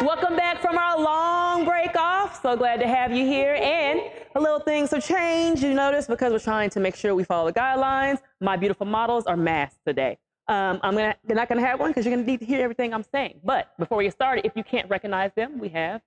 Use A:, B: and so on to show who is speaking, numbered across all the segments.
A: Welcome back from our long break off. So glad to have you here. And a little things have changed, you notice, because we're trying to make sure we follow the guidelines. My beautiful models are masked today. They're not gonna have one because you're gonna need to hear everything I'm saying. But before we get started, if you can't recognize them, we have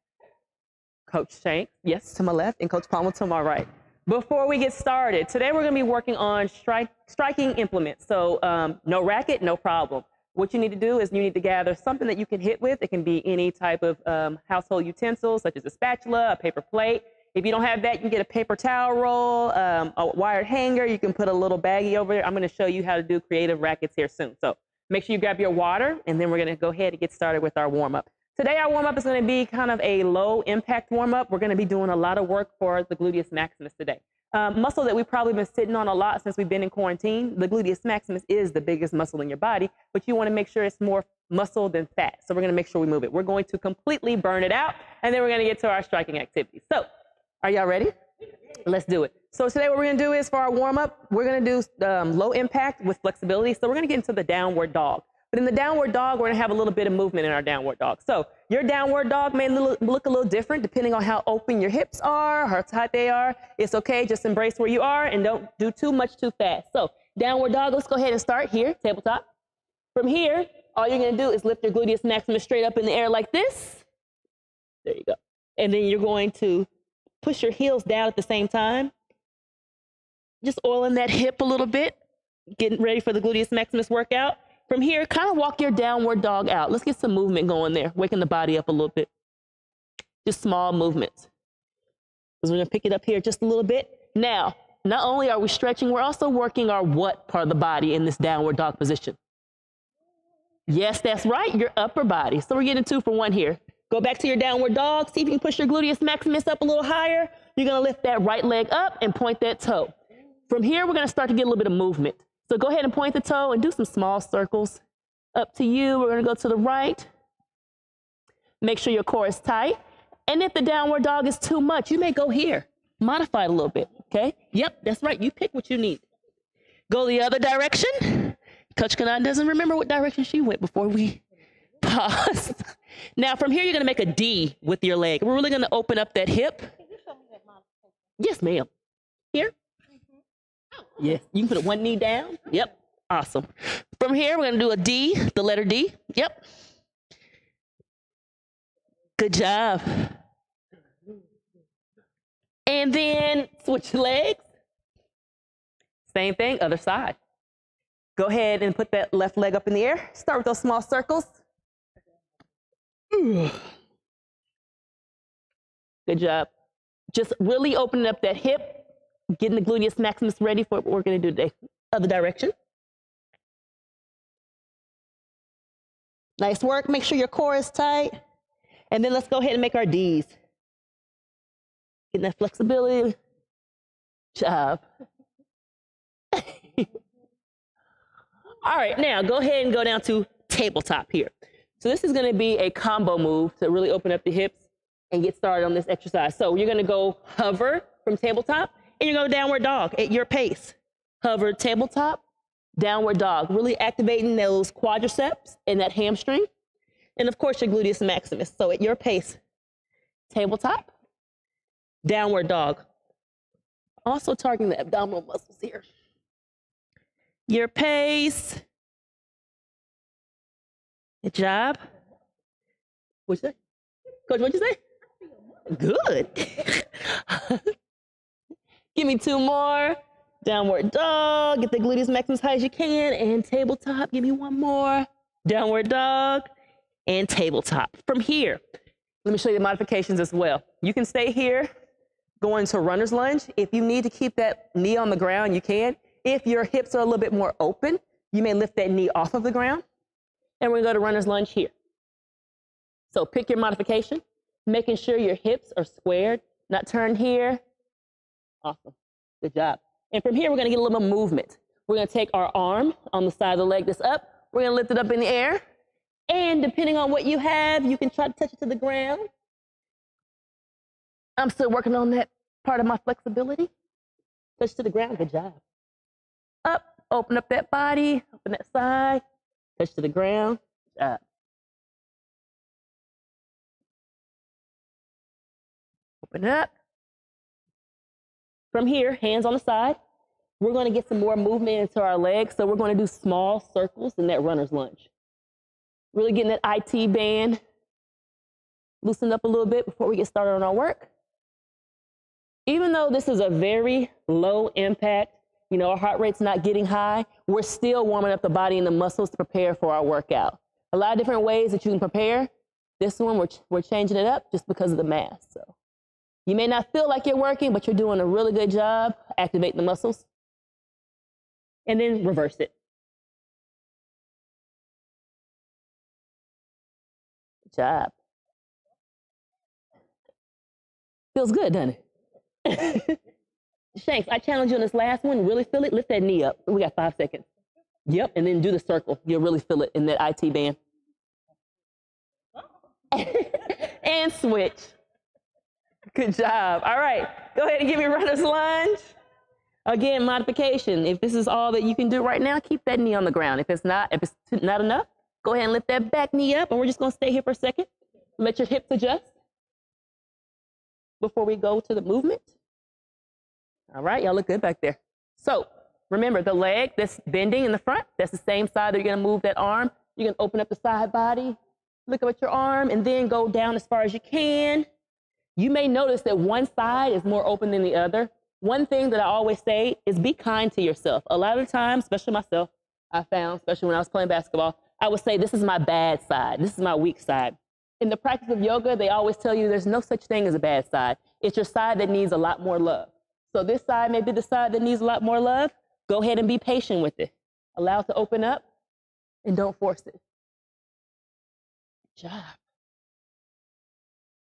A: Coach Shanks, yes, to my left, and Coach Palmer to my right. Before we get started, today we're gonna be working on striking implements. So no racket, no problem. What you need to do is you need to gather something that you can hit with. It can be any type of household utensil, such as a spatula, a paper plate. If you don't have that, you can get a paper towel roll, a wired hanger. You can put a little baggie over there. I'm gonna show you how to do creative rackets here soon. So make sure you grab your water, and then we're gonna go ahead and get started with our warm-up. Today, our warm-up is gonna be kind of a low-impact warm-up. We're gonna be doing a lot of work for the gluteus maximus today. Muscle that we've probably been sitting on a lot since we've been in quarantine. The gluteus maximus is the biggest muscle in your body, but you want to make sure it's more muscle than fat. So we're going to make sure we move it. We're going to completely burn it out, and then we're going to get to our striking activities. So are y'all ready? Let's do it. So today what we're going to do is for our warm-up, we're going to do low impact with flexibility. So we're going to get into the downward dog. But in the downward dog, we're going to have a little bit of movement in our downward dog. So your downward dog may look a little different depending on how open your hips are, how tight they are. It's okay. Just embrace where you are and don't do too much too fast. So downward dog, let's go ahead and start here, tabletop. From here, all you're going to do is lift your gluteus maximus straight up in the air like this. There you go. And then you're going to push your heels down at the same time. Just oiling that hip a little bit, getting ready for the gluteus maximus workout. From here, kind of walk your downward dog out. Let's get some movement going there, waking the body up a little bit. Just small movements. Because we're going to pick it up here just a little bit. Now, not only are we stretching, we're also working our what part of the body in this downward dog position. Yes, that's right, your upper body. So we're getting 2 for 1 here. Go back to your downward dog. See if you can push your gluteus maximus up a little higher. You're going to lift that right leg up and point that toe. From here, we're going to start to get a little bit of movement. So go ahead and point the toe and do some small circles. Up to you. We're going to go to the right. Make sure your core is tight. And if the downward dog is too much, you may go here. Modify it a little bit, okay? Yep, that's right. You pick what you need. Go the other direction. Coach Kanan doesn't remember what direction she went before we pause. Now, from here, you're going to make a D with your leg. We're really going to open up that hip. Can you show me that modification? Yes, ma'am. Here? Yes, you can put one knee down. Yep, awesome. From here, we're gonna do a D, the letter D. Yep. Good job. And then switch legs. Same thing, other side. Go ahead and put that left leg up in the air. Start with those small circles. Good job. Just really opening up that hip. Getting the gluteus maximus ready for what we're going to do today. Other direction. Nice work. Make sure your core is tight. And then let's go ahead and make our Ds. Getting that flexibility. Job. All right, now go ahead and go down to tabletop here. So this is going to be a combo move to really open up the hips and get started on this exercise. So you're going to go hover from tabletop. And you're going to downward dog at your pace. Hover tabletop, downward dog. Really activating those quadriceps and that hamstring. And of course, your gluteus maximus. So at your pace, tabletop, downward dog. Also targeting the abdominal muscles here. Your pace. Good job. What'd you say? Coach, what'd you say? Good. Give me 2 more. Downward dog. Get the gluteus maximus as high as you can. And tabletop. Give me 1 more. Downward dog. And tabletop. From here, let me show you the modifications as well. You can stay here, go into runner's lunge. If you need to keep that knee on the ground, you can. If your hips are a little bit more open, you may lift that knee off of the ground. And we're going to go to runner's lunge here. So pick your modification, making sure your hips are squared, not turned here. Awesome. Good job. And from here, we're going to get a little bit of movement. We're going to take our arm on the side of the leg that's up. We're going to lift it up in the air. And depending on what you have, you can try to touch it to the ground. I'm still working on that part of my flexibility. Touch to the ground. Good job. Up. Open up that body. Open that side. Touch to the ground. Good job. Open it up. From here, hands on the side. We're going to get some more movement into our legs. So we're going to do small circles in that runner's lunge. Really getting that IT band loosened up a little bit before we get started on our work. Even though this is a very low impact, you know, our heart rate's not getting high, we're still warming up the body and the muscles to prepare for our workout. A lot of different ways that you can prepare. This one, we're changing it up just because of the mass. So you may not feel like you're working, but you're doing a really good job activating the muscles. And then reverse it. Good job. Feels good, doesn't it? Shanks, I challenge you on this last one. Really feel it. Lift that knee up. We got 5 seconds. Yep, and then do the circle. You'll really feel it in that IT band. And switch. Good job. All right, go ahead and give me a runner's lunge. Again, modification. If this is all that you can do right now, keep that knee on the ground. If it's not enough, go ahead and lift that back knee up, and we're just going to stay here for a second. Let your hips adjust before we go to the movement. All right, y'all look good back there. So remember, the leg that's bending in the front, that's the same side that you're going to move that arm. You're going to open up the side body, look up at your arm, and then go down as far as you can. You may notice that one side is more open than the other. One thing that I always say is be kind to yourself. A lot of the times, especially myself, I found, especially when I was playing basketball, I would say, this is my bad side. This is my weak side. In the practice of yoga, they always tell you there's no such thing as a bad side. It's your side that needs a lot more love. So this side may be the side that needs a lot more love. Go ahead and be patient with it. Allow it to open up and don't force it. Good job.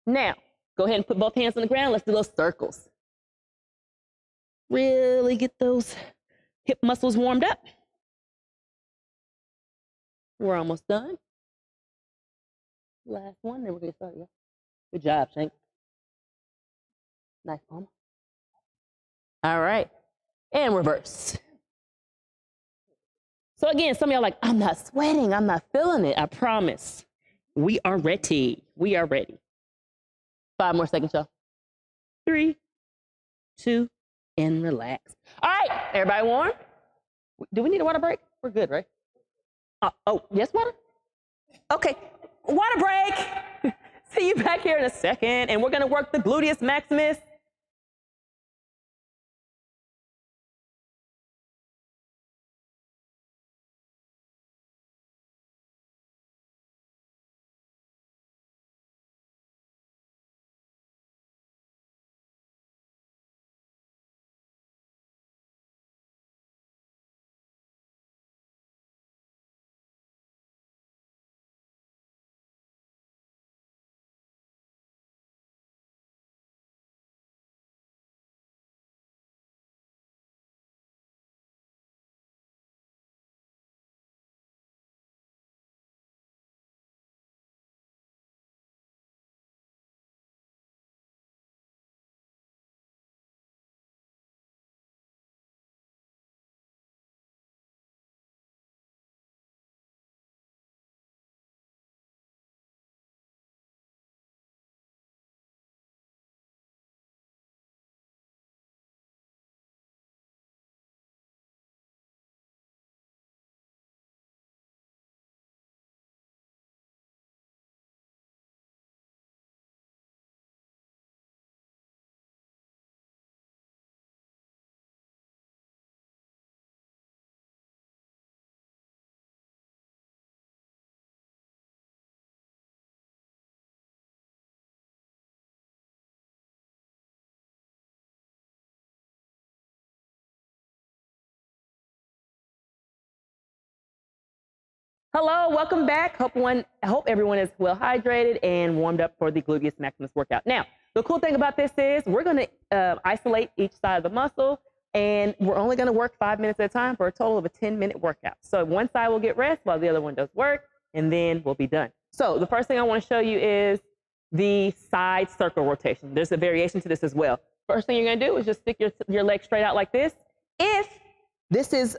A: Now, go ahead and put both hands on the ground. Let's do those circles. Really get those hip muscles warmed up. We're almost done. Last one, then we're going to start. Yeah. Good job, Shank. Nice palm. All right. And reverse. So again, some of y'all are like, I'm not sweating. I'm not feeling it. I promise. We are ready. We are ready. 5 more seconds, y'all. 3, 2, and relax. All right, everybody warm? Do we need a water break? We're good, right? Oh, yes, water? Okay, water break. See you back here in a second, and we're gonna work the gluteus maximus. Hello, welcome back. I hope everyone is well hydrated and warmed up for the gluteus maximus workout. Now, the cool thing about this is we're going to isolate each side of the muscle, and we're only going to work 5 minutes at a time for a total of a 10-minute workout. So one side will get rest while the other one does work, and then we'll be done. So the first thing I want to show you is the side circle rotation. There's a variation to this as well. First thing you're going to do is just stick your leg straight out like this. If this is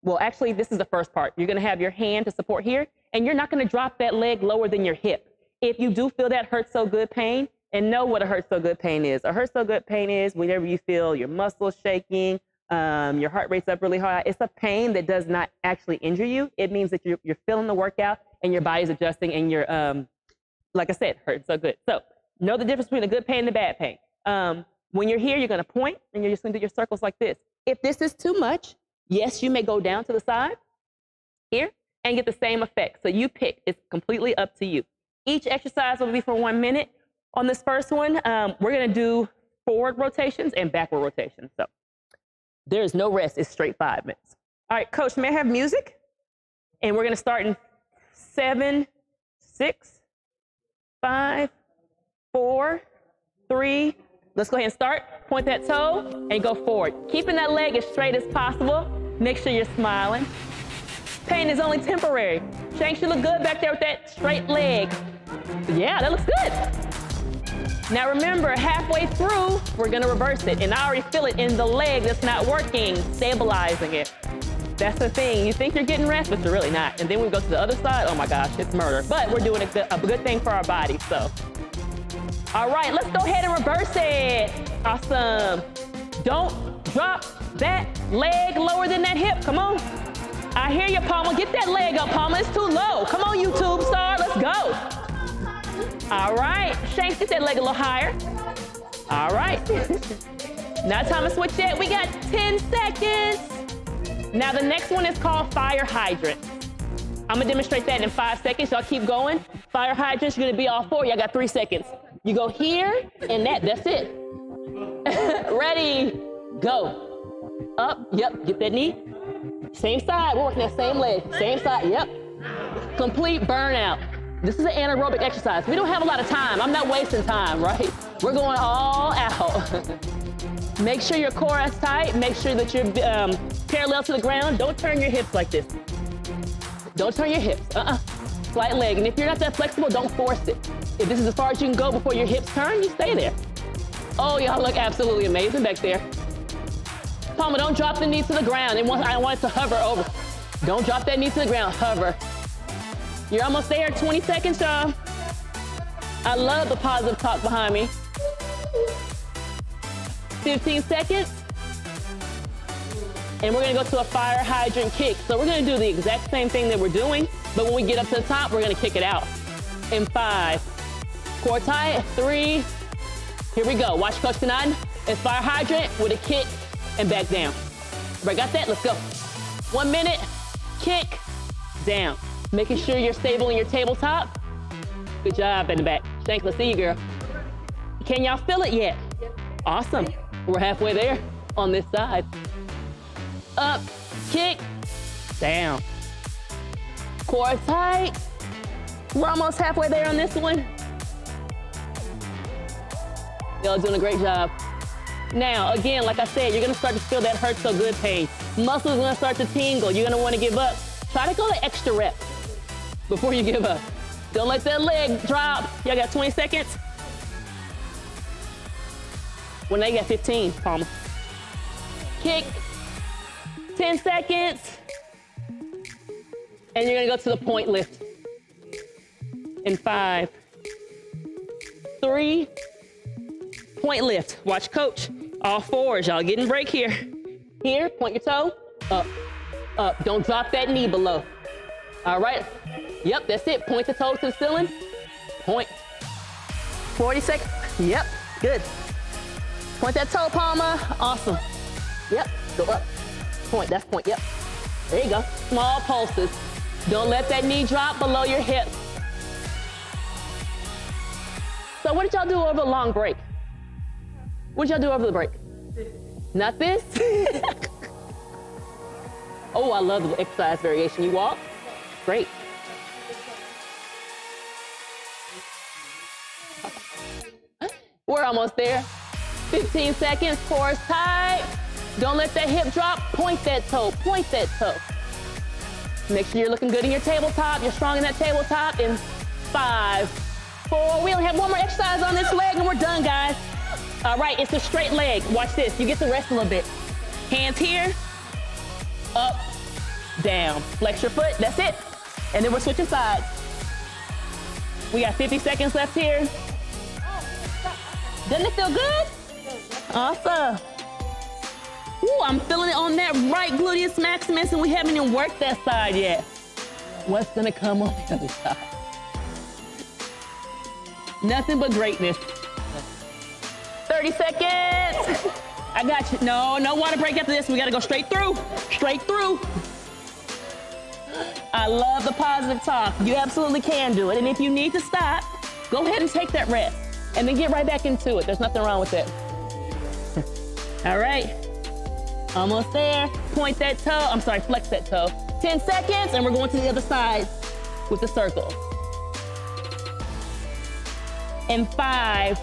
A: well, actually, this is the first part. You're going to have your hand to support here, and you're not going to drop that leg lower than your hip. If you do feel that hurt so good pain, and know what a hurt so good pain is. A hurt so good pain is whenever you feel your muscles shaking, your heart rate's up really high. It's a pain that does not actually injure you. It means that you're feeling the workout and your body's adjusting and you're, like I said, hurt so good. So know the difference between a good pain and a bad pain. When you're here, you're going to point and you're just going to do your circles like this. If this is too much, yes, you may go down to the side here and get the same effect. So you pick. It's completely up to you. Each exercise will be for 1 minute. On this first one, we're going to do forward rotations and backward rotations. So there is no rest. It's straight 5 minutes. All right, Coach, may I have music? And we're going to start in 7, 6, 5, 4, 3. Let's go ahead and start. Point that toe and go forward. Keeping that leg as straight as possible. Make sure you're smiling. Pain is only temporary. Shanks, you look good back there with that straight leg. Yeah, that looks good. Now remember, halfway through, we're gonna reverse it. And I already feel it in the leg that's not working, stabilizing it. That's the thing. You think you're getting rest, but you're really not. And then we go to the other side, oh my gosh, it's murder. But we're doing a good thing for our body, so. All right, let's go ahead and reverse it. Awesome. Don't drop that leg lower than that hip, come on. I hear you, Palma. Get that leg up, Palma. It's too low. Come on, YouTube star, let's go. All right, Shanks, get that leg a little higher. All right. Now time to switch it. We got 10 seconds. Now the next one is called fire hydrant. I'm gonna demonstrate that in 5 seconds. Y'all keep going. Fire hydrants, you're gonna be all 4. Y'all got 3 seconds. You go here and that's it. Ready, go. Up, yep, get that knee. Same side, we're working that same leg. Same side, yep. Complete burnout. This is an anaerobic exercise. We don't have a lot of time. I'm not wasting time, right? We're going all out. Make sure your core is tight. Make sure that you're parallel to the ground. Don't turn your hips like this. Don't turn your hips, Slight leg, and if you're not that flexible, don't force it. If this is as far as you can go before your hips turn, you stay there. Oh, y'all look absolutely amazing back there. Palma, don't drop the knee to the ground. I want it to hover over. Don't drop that knee to the ground, hover. You're almost there, 20 seconds, y'all. I love the positive talk behind me. 15 seconds. And we're gonna go to a fire hydrant kick. So we're gonna do the exact same thing that we're doing, but when we get up to the top, we're gonna kick it out. In 5, core tight, 3, here we go. Watch Coach Kanan. It's fire hydrant with a kick and back down. Everybody got that? Let's go. 1 minute, kick, down. Making sure you're stable in your tabletop. Good job in the back. Shanks, let's see you, girl. Can y'all feel it yet? Awesome. We're halfway there on this side. Up, kick, down. Core tight. We're almost halfway there on this one. Y'all doing a great job. Now, again, like I said, you're gonna start to feel that hurt so good pain. Muscles are gonna start to tingle. You're gonna wanna give up. Try to go the extra rep before you give up. Don't let that leg drop. Y'all got 20 seconds? Well, now you got 15, Palma. Kick, 10 seconds. And you're gonna go to the point lift. In 5, 3, point lift. Watch Coach. All 4s, y'all getting break here. Here, point your toe, up, up. Don't drop that knee below. All right, yep, that's it. Point the toe to the ceiling, point. 40 seconds, yep, good. Point that toe, Palma, awesome. Yep, go up, point, that's point, yep. There you go, small pulses. Don't let that knee drop below your hip. So what did y'all do over the long break? What did y'all do over the break? Not this? Oh, I love the exercise variation. You walk? Great. We're almost there. 15 seconds, core tight. Don't let that hip drop. Point that toe, point that toe. Make sure you're looking good in your tabletop. You're strong in that tabletop. In 5, 4, we only have 1 more exercise on this leg and we're done, guys. All right, it's a straight leg. Watch this, you get to rest a little bit. Hands here, up, down. Flex your foot, that's it. And then we're switching sides. We got 50 seconds left here. Doesn't it feel good? Awesome. Ooh, I'm feeling it on that right gluteus maximus, and we haven't even worked that side yet. What's gonna come on the other side? Nothing but greatness. 30 seconds. I got you. No water break after this. We gotta go straight through. Straight through. I love the positive talk. You absolutely can do it. And if you need to stop, go ahead and take that rest. And then get right back into it. There's nothing wrong with it. All right. Almost there. Point that toe. I'm sorry, flex that toe. 10 seconds, and we're going to the other side with the circle. And 5.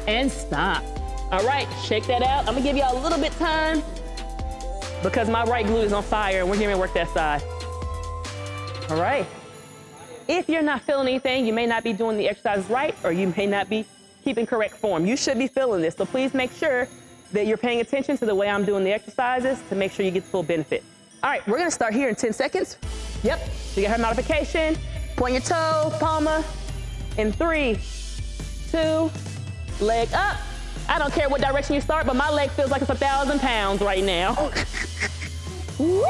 A: And stop. All right, shake that out. I'm gonna give y'all a little bit time because my right glute is on fire and we're gonna work that side. All right. If you're not feeling anything, you may not be doing the exercises right, or you may not be keeping correct form. You should be feeling this, so please make sure that you're paying attention to the way I'm doing the exercises to make sure you get the full benefit. All right, we're gonna start here in 10 seconds. Yep, so you got her modification. Point your toe, palma, in 3, 2, leg up. I don't care what direction you start, but my leg feels like it's 1,000 pounds right now. Woo!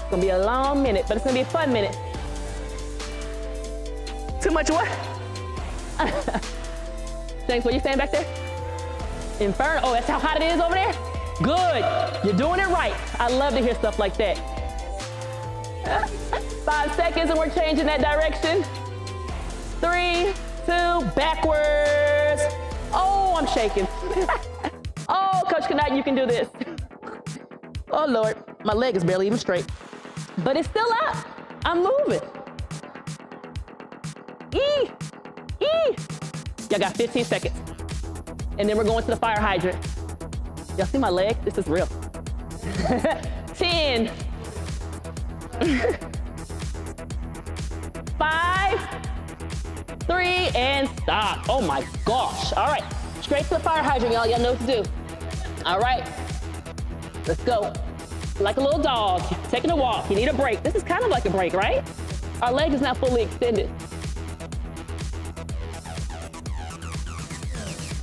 A: It's gonna be a long minute, but it's gonna be a fun minute. Too much what? Thanks, what you saying back there? Inferno, oh, that's how hot it is over there? Good, you're doing it right. I love to hear stuff like that. 5 seconds and we're changing that direction. 3, 2, backwards. Oh, I'm shaking. Oh, Coach Knight, you can do this. Oh, Lord, my leg is barely even straight. But it's still up. I'm moving. Y'all got 15 seconds. And then we're going to the fire hydrant. Y'all see my leg? This is real. 10. 5, 3, and stop. Oh my gosh. All right, straight to the fire hydrant, y'all. Y'all know what to do. All right, let's go. Like a little dog, taking a walk. You need a break. This is kind of like a break, right? Our leg is not fully extended.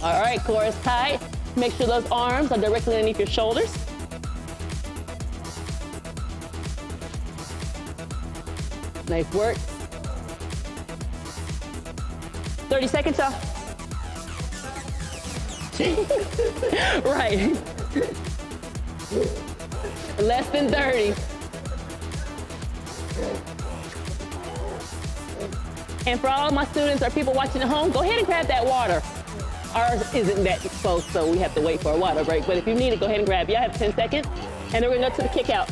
A: All right, core is tight. Make sure those arms are directly underneath your shoulders. Nice work. 30 seconds, y'all. Right. Less than 30. And for all of my students or people watching at home, go ahead and grab that water. Ours isn't that close, so we have to wait for a water break. But if you need it, go ahead and grab it. I have 10 seconds. And then we're gonna go to the kick out.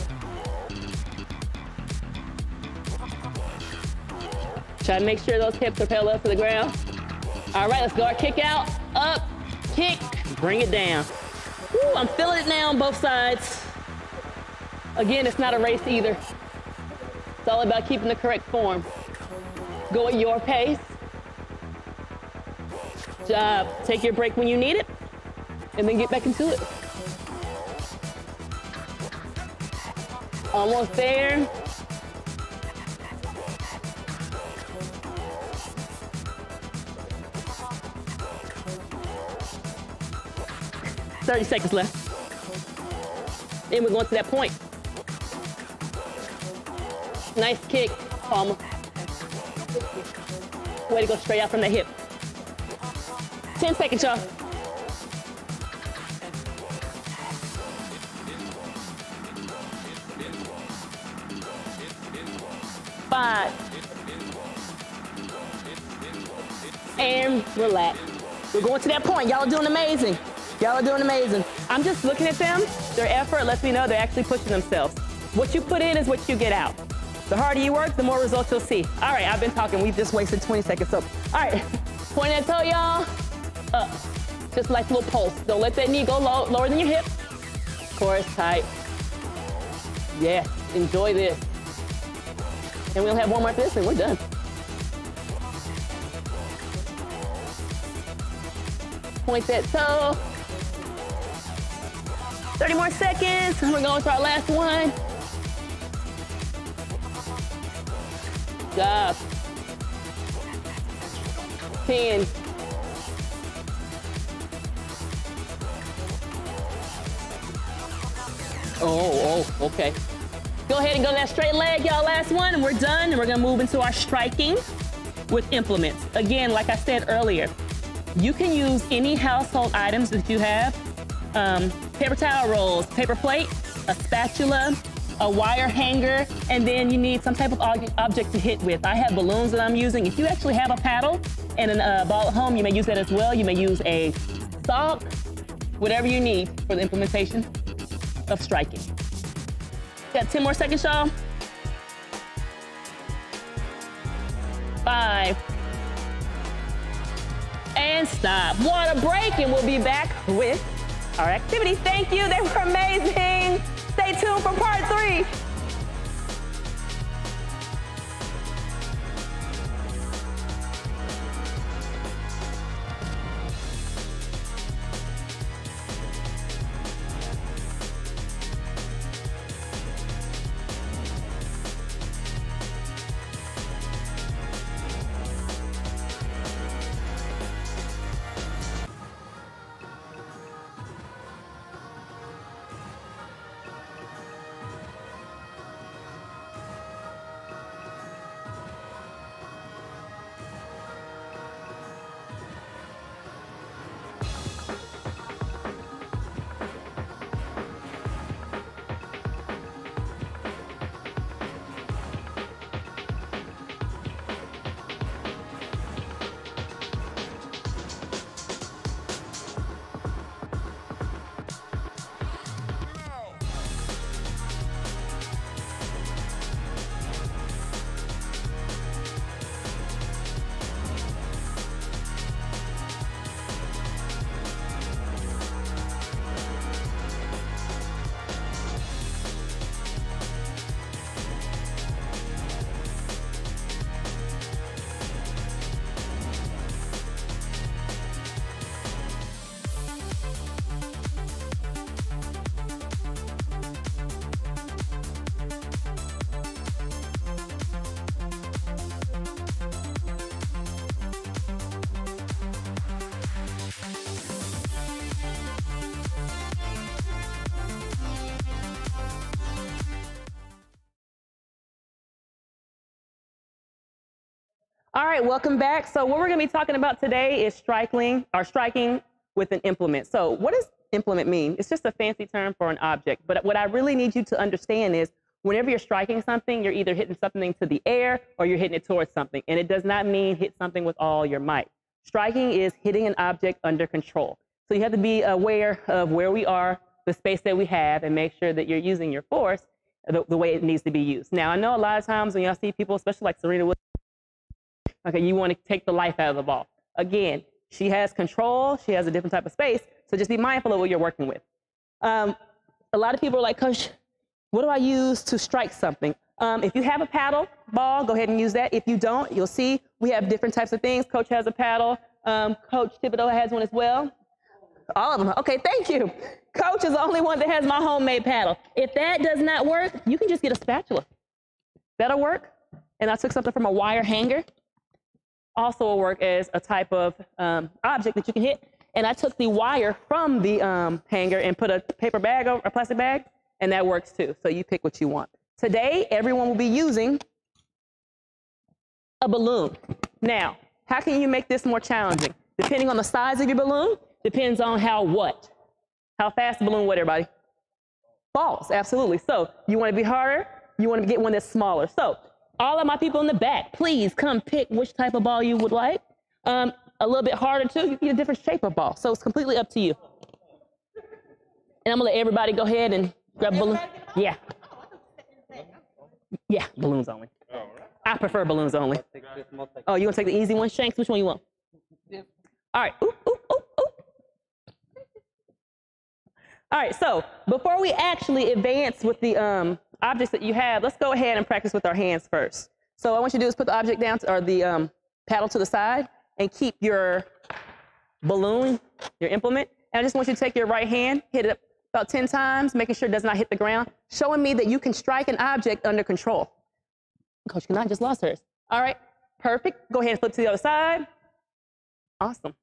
A: Try to make sure those hips are parallel to the ground. All right, let's go our kick out. Up, kick, bring it down. Woo, I'm feeling it now on both sides. Again, it's not a race either. It's all about keeping the correct form. Go at your pace. Take your break when you need it, and then get back into it. Almost there. "30 seconds left. And we're going to that point. Nice kick, palma. Way to go straight out from the hip. 10 seconds, y'all. Five. And relax. We're going to that point. Y'all are doing amazing. Y'all are doing amazing. I'm just looking at them. Their effort lets me know they're actually pushing themselves. What you put in is what you get out. The harder you work, the more results you'll see. All right, I've been talking. We've just wasted 20 seconds. So, all right, point that toe, y'all. Up, just like a little pulse. Don't let that knee go lower than your hip. Core is tight. Yeah, enjoy this. And we'll have one more after this and we're done. Point that toe. 30 more seconds. We're going to our last one. Good job. 10. Oh, okay. Go ahead and go that straight leg, y'all. Last one, and we're done. And we're gonna move into our striking with implements. Again, like I said earlier, you can use any household items that you have. Paper towel rolls, paper plate, a spatula, a wire hanger, and then you need some type of object to hit with. I have balloons that I'm using. If you actually have a paddle and a ball at home, you may use that as well. You may use a sock, whatever you need for the implementation of striking. Got 10 more seconds, y'all. 5. And stop. Water break, and we'll be back with our activity. Thank you, they were amazing. Stay tuned for part 3. All right, welcome back. So what we're gonna be talking about today is striking with an implement. So what does implement mean? It's just a fancy term for an object. But what I really need you to understand is whenever you're striking something, you're either hitting something to the air or you're hitting it towards something. And it does not mean hit something with all your might. Striking is hitting an object under control. So you have to be aware of where we are, the space that we have, and make sure that you're using your force the way it needs to be used. Now, I know a lot of times when y'all see people, especially like Serena Williams, okay, you want to take the life out of the ball. Again, she has control. She has a different type of space. So just be mindful of what you're working with. A lot of people are like, Coach, what do I use to strike something? If you have a paddle ball, go ahead and use that. If you don't, you'll see we have different types of things. Coach has a paddle. Coach Thibodeau has one as well. All of them. Okay, thank you. Coach is the only one that has my homemade paddle. If that does not work, you can just get a spatula. That'll work. And I took something from a wire hanger. Also will work as a type of object that you can hit. And I took the wire from the hanger and put a paper bag or a plastic bag, and that works too. So you pick what you want. Today, everyone will be using a balloon. Now, how can you make this more challenging? Depending on the size of your balloon, depends on how fast the balloon, everybody? Falls, absolutely. So you want to be harder, you want to get one that's smaller. So all of my people in the back, please come pick which type of ball you would like. A little bit harder too, you can get a different shape of ball. So it's completely up to you. And I'm gonna let everybody go ahead and grab a balloon. Yeah. Yeah, balloons only. I prefer balloons only. Oh, you gonna take the easy one, Shanks? Which one you want? All right. Ooh, ooh, ooh, ooh. All right, so before we actually advance with the objects that you have, let's go ahead and practice with our hands first. So what I want you to do is put the object down, or the paddle to the side, and keep your balloon, your implement. And I just want you to take your right hand, hit it about 10 times, making sure it does not hit the ground, showing me that you can strike an object under control. Coach Kanai just lost hers. All right, perfect. Go ahead and flip to the other side. Awesome.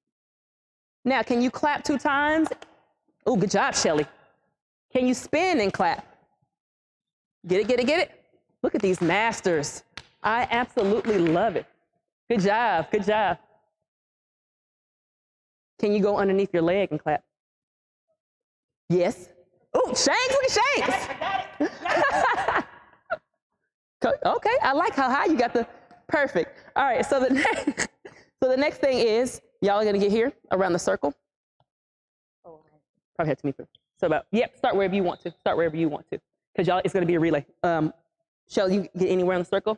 A: Now, can you clap 2 times? Oh, good job, Shelly. Can you spin and clap? Get it, get it, get it? Look at these masters. I absolutely love it. Good job, good job. Can you go underneath your leg and clap? Yes. Oh, Shanks, look at Shanks. Okay, I like how high you got the, perfect. All right, so the next thing is, y'all are gonna get here around the circle. Probably have to meet through. So about, yep, start wherever you want to. Start wherever you want to. Because y'all, it's gonna be a relay. Shell, you get anywhere in the circle?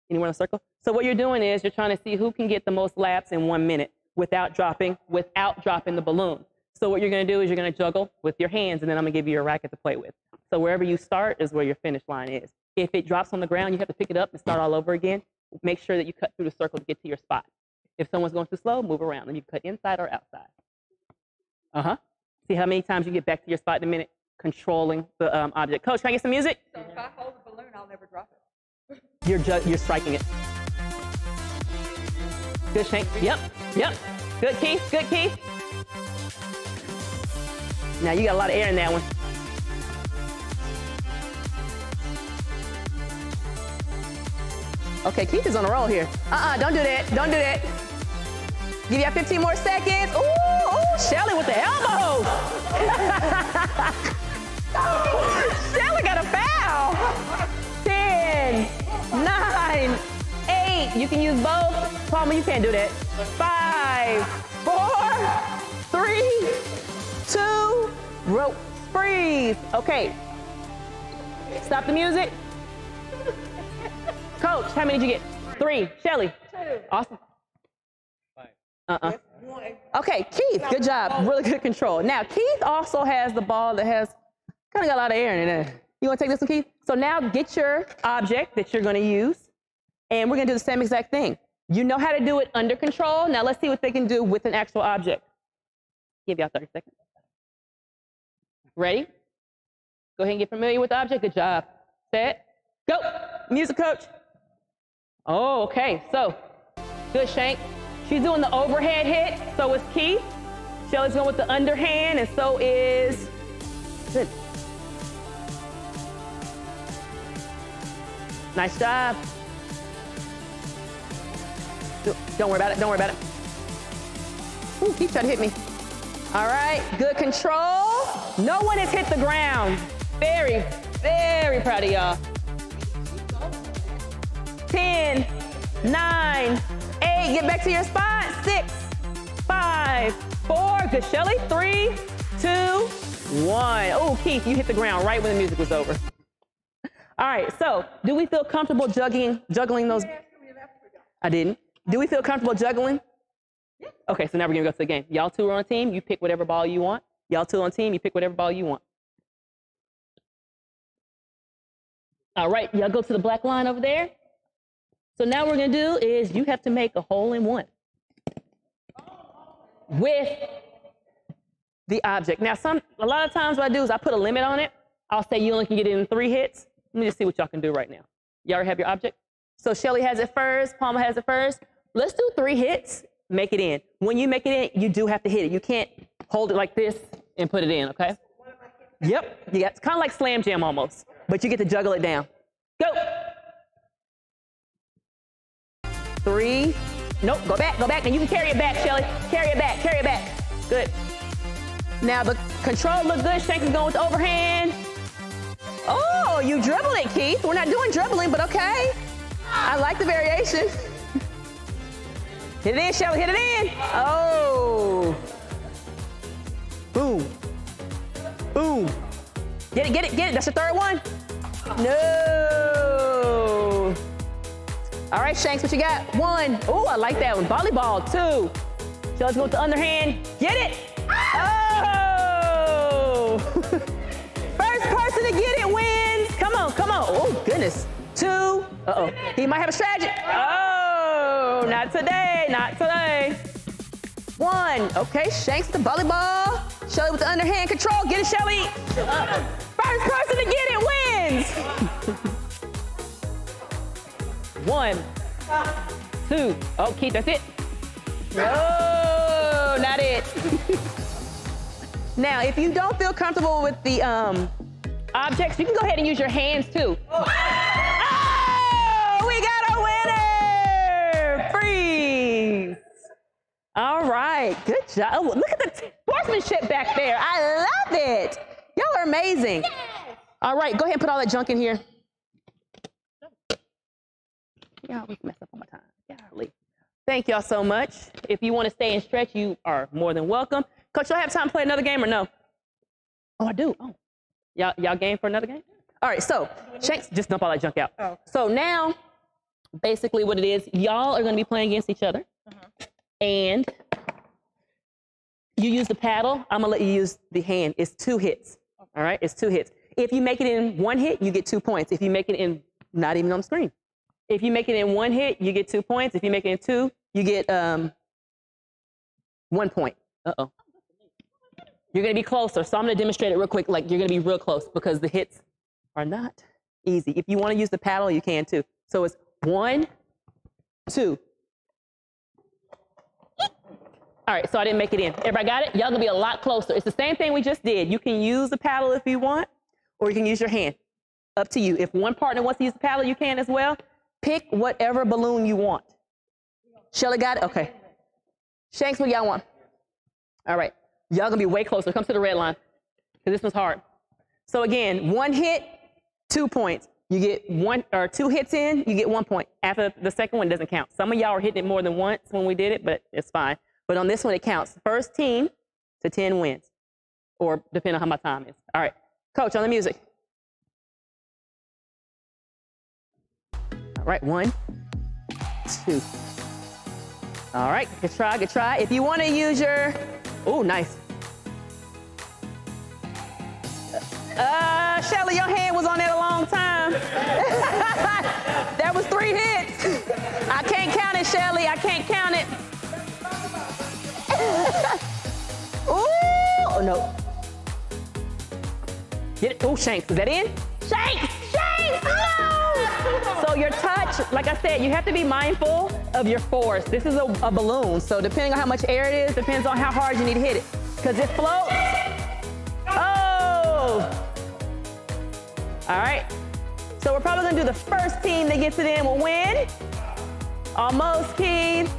A: Anywhere in the circle? So what you're doing is you're trying to see who can get the most laps in 1 minute without dropping the balloon. So what you're gonna do is you're gonna juggle with your hands, and then I'm gonna give you a racket to play with. So wherever you start is where your finish line is. If it drops on the ground, you have to pick it up and start all over again. Make sure that you cut through the circle to get to your spot. If someone's going too slow, move around, and you cut inside or outside. See how many times you get back to your spot in a minute, controlling the object. Coach, can I get some music?
B: So if I hold the balloon, I'll never drop it.
A: You're striking it. Good, Shank. Yep. Good, Keith. Good, Keith. Now you got a lot of air in that one. Okay, Keith is on a roll here. Don't do that. Don't do that. Give you 15 more seconds. Ooh, Shelly with the elbow. Shelly got a foul. 10, 9, 8. You can use both. Palmer, you can't do that. 5, 4, 3, 2, rope, freeze. Okay. Stop the music. Coach, how many did you get? 3. Shelly.
B: 2.
A: Awesome. Okay, Keith, good job. Really good control. Now, Keith also has the ball that has kind of got a lot of air in it. You want to take this one, Keith? So now get your object that you're going to use, and we're going to do the same exact thing. You know how to do it under control. Now, let's see what they can do with an actual object. Give y'all 30 seconds. Ready? Go ahead and get familiar with the object. Good job. Set. Go. Music, coach. Oh, okay. So, good, Shank. She's doing the overhead hit, so is Keith. Shelly's going with the underhand, and so is... Good. Nice job. Don't worry about it. Don't worry about it. Ooh, Keith tried to hit me. All right, good control. No one has hit the ground. Very, very proud of y'all. 10, 9, 8, get back to your spot. 6, 5, 4, good, Shelly. 3, 2, 1. Oh, Keith, you hit the ground right when the music was over. All right, so do we feel comfortable juggling those? I didn't. Do we feel comfortable juggling? Yeah. Okay, so now we're gonna go to the game. Y'all 2 are on a team, you pick whatever ball you want. Y'all 2 on a team, you pick whatever ball you want. All right, y'all go to the black line over there. So now what we're gonna do is you have to make a hole-in-one with the object. Now, a lot of times what I do is I put a limit on it. I'll say you only can get it in 3 hits. Let me just see what y'all can do right now. Y'all already have your object? So Shelly has it first, Palmer has it first. Let's do 3 hits, make it in. When you make it in, you do have to hit it. You can't hold it like this and put it in, okay? Yep, it's kind of like Slam Jam almost, but you get to juggle it down. Go. 3, nope, go back, and you can carry it back, Shelly. Carry it back, good. Now the control look good, Shank is going with the overhand. Oh, you dribbled it, Keith. We're not doing dribbling, but okay. I like the variation. Hit it in, Shelly, hit it in. Oh. Boom. Boom. Get it. That's the 3rd one. No. All right, Shanks, what you got? 1. Oh, I like that one. Volleyball, 2. Shelly's going with the underhand. Get it. Oh. First person to get it wins. Come on. Oh, goodness. 2. Uh-oh. He might have a strategy. Oh, not today. 1. Okay, Shanks with the volleyball. Shelly with the underhand control. Get it, Shelly. First person to get it wins. 1, 2. Oh, Keith, that's it. No, not it. Now, if you don't feel comfortable with the objects, you can go ahead and use your hands too. Oh, we got a winner! Freeze. All right, good job. Oh, look at the sportsmanship back there. I love it. Y'all are amazing. Yes. All right, go ahead and put all that junk in here. Y'all always mess up on my time. Golly. Thank y'all so much. If you want to stay and stretch, you are more than welcome. Coach, y'all have time to play another game or no? Oh, I do. Oh, y'all game for another game? All right, so Shanks, just dump all that junk out. Oh. So now, basically what it is, y'all are going to be playing against each other. And you use the paddle. I'm going to let you use the hand. It's 2 hits. All right, it's 2 hits. If you make it in 1 hit, you get 2 points. If you make it in, not even on the screen. If you make it in 1 hit, you get 2 points. If you make it in 2, you get 1 point. Uh-oh. You're going to be closer. So I'm going to demonstrate it real quick. Like, you're going to be real close because the hits are not easy. If you want to use the paddle, you can too. So it's 1, 2. All right, so I didn't make it in. Everybody got it? Y'all gonna be a lot closer. It's the same thing we just did. You can use the paddle if you want, or you can use your hand. Up to you. If one partner wants to use the paddle, you can as well. Pick whatever balloon you want. Shelly got it? Okay. Shanks, what y'all want? All right. Y'all gonna be way closer. Come to the red line, because this one's hard. So again, 1 hit, 2 points. You get 1 or 2 hits in, you get 1 point. After the second one, doesn't count. Some of y'all are hitting it more than once when we did it, but it's fine. But on this one, it counts. First team to 10 wins, or depending on how my time is. All right, Coach, on the music. All right, 1, 2. All right, good try, good try. If you want to use your, oh, nice. Shelly, your hand was on that a long time. That was 3 hits. I can't count it, Shelly. I can't count it. Ooh, no. Get it. Oh, Shanks, is that in? Shanks! Shanks! No! So your touch, like I said, you have to be mindful of your force. This is a balloon, so depending on how much air it is, depends on how hard you need to hit it. Because it floats. Oh! All right. So we're probably gonna do the first team that gets it in will win. Almost, Keith.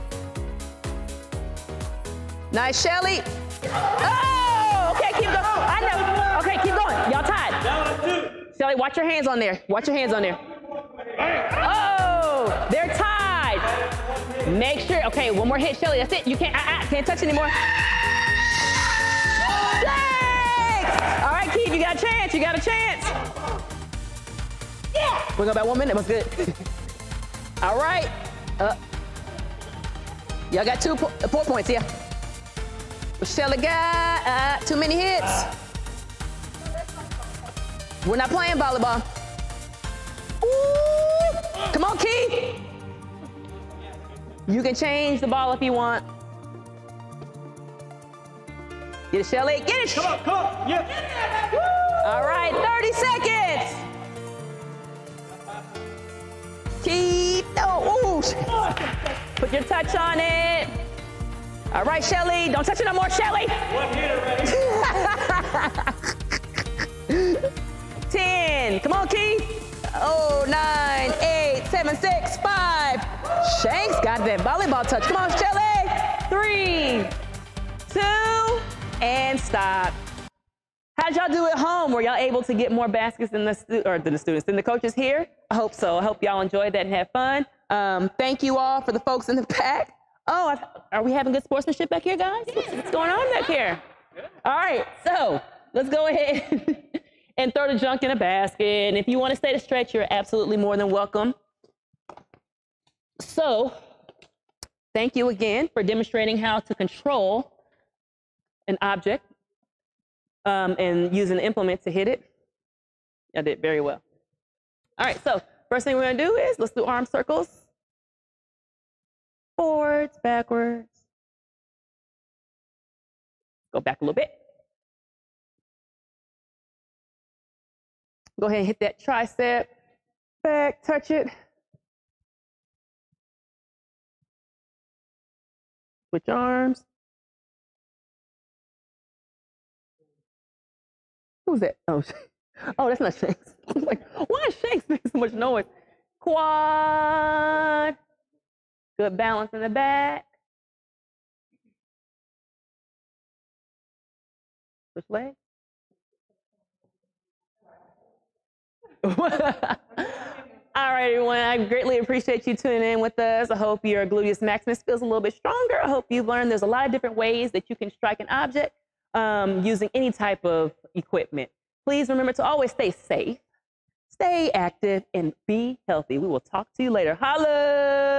A: Nice, Shelly. Oh, okay, keep going. I know. Okay, keep going. Y'all tied. Shelly, watch your hands on there. Watch your hands on there. Oh, they're tied. Make sure. Okay, one more hit, Shelly. That's it. You can't touch anymore. Thanks. All right, Keith, you got a chance. You got a chance. Yeah. We're going about 1 minute. That's good. All right. Y'all got 4 points, yeah. Shelly got too many hits. We're not playing volleyball. Ooh. Come on, Keith. You can change the ball if you want. Get it, Shelly. Get it.
C: Come on. Yeah.
A: All right, 30 seconds. Keith. Oh, ooh. Put your touch on it. All right, Shelly. Don't touch it no more, Shelly.
C: 1 hit already.
A: 10. Come on, Keith. Oh, 9, 8, 7, 6, 5. Shanks got that volleyball touch. Come on, Shelly. 3, 2, and stop. How'd y'all do at home? Were y'all able to get more baskets than the students, than the coaches here? I hope so. I hope y'all enjoyed that and had fun. Thank you all for the folks in the back. Oh, are we having good sportsmanship back here, guys? What's going on back here? All right, so let's go ahead and throw the junk in a basket. And if you want to stay to stretch, you're absolutely more than welcome. So thank you again for demonstrating how to control an object and use an implement to hit it. I did very well. All right, so first thing we're going to do is let's do arm circles. Forwards, backwards. Go back a little bit. Go ahead and hit that tricep. Back, touch it. Switch arms. Who's that? Oh, oh, that's not Shanks. I was like, why is Shanks making so much noise? Quad. Good balance in the back. Switch leg. All right, everyone. I greatly appreciate you tuning in with us. I hope your gluteus maximus feels a little bit stronger. I hope you've learned there's a lot of different ways that you can strike an object using any type of equipment. Please remember to always stay safe, stay active, and be healthy. We will talk to you later. Holla!